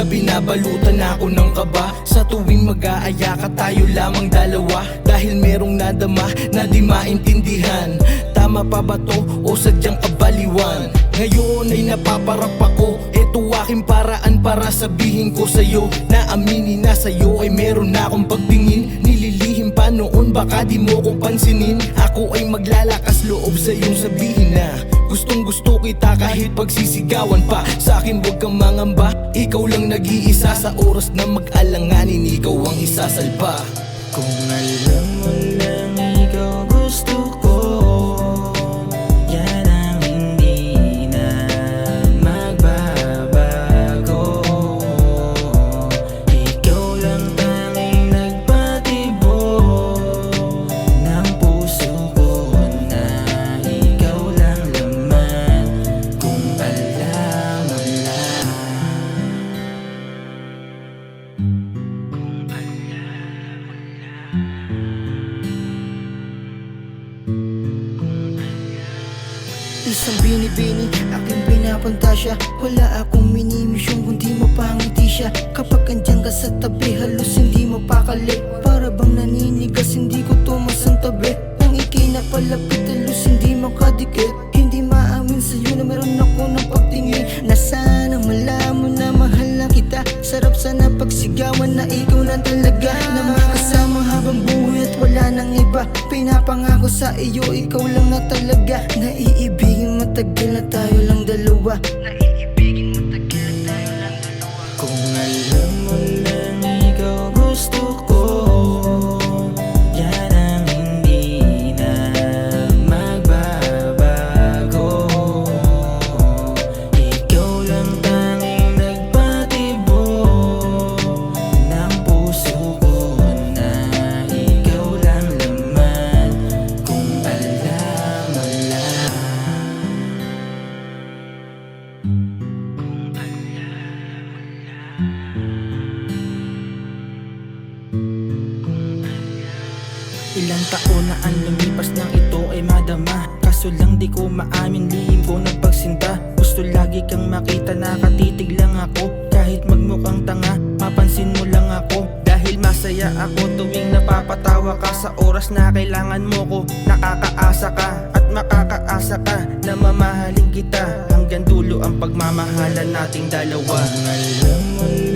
na binabalutan ako ng kaba. Sa tuwing mag-aaya ka tayo lamang dalawa, dahil merong nadama na di maintindihan. Tama pa ba to o sadyang kabaliwan? Ngayon ay napaparap ako, eto aking paraan para sabihin ko sa'yo na aminin na sa'yo ay meron na akong pagtingin. Nililihim pa noon, baka di mo ko pansinin. Ako ay maglalakas loob sa iyong sabihin na gustong gusto kita kahit pagsisigawan pa. Sa'kin huwag kang mangamba, ikaw lang nag-iisa. Sa oras na mag-alanganin, ikaw ang isasalpa. Kung alam mo lang ikaw gusto ko, yan ang hindi na magbabago. Ikaw lang tanging nagpatibok ng puso ko, na ikaw lang laman. Kung alam mo lang. Isang binibini, aking pinapantasya. Wala akong minimisyong kundi mapangiti siya. Kapag andyan ka sa tabi, halos hindi mapakali. Para bang naninigas, hindi ko tumasantabi. Kung ikinapalapit, halos hindi makadikit. Hindi maamin sa'yo na meron ako ng pagtingin. Na sana malaman na mahal na kita. Sarap sana pagsigawan na ikaw lang talaga, na makasama habang buhay at wala nang iba. Pinapangako sa iyo, ikaw lang na talaga. Naiibigin matagal na tayo lang dalawa. Naiibigin matagal na tayo lang dalawa. Kung alam mo lang ikaw gusto ko, yan ang hindi na magbabago. Ikaw lang tanging nagpatibok ng puso ko, na ikaw lang laman. Kung alam mo lang. Ilang taon na ang lumipas nang ito ay madama. Kaso lang di ko maamin, lihim ko nagpagsinta. Gusto lagi kang makita, nakatitig lang ako. Kahit magmukhang tanga, mapansin mo lang ako. Dahil masaya ako tuwing napapatawa ka. Sa oras na kailangan mo ko, nakakaasa ka at makakaasa ka na mamahalin kita. Hanggang dulo ang pagmamahalan nating dalawa. Kung alam mo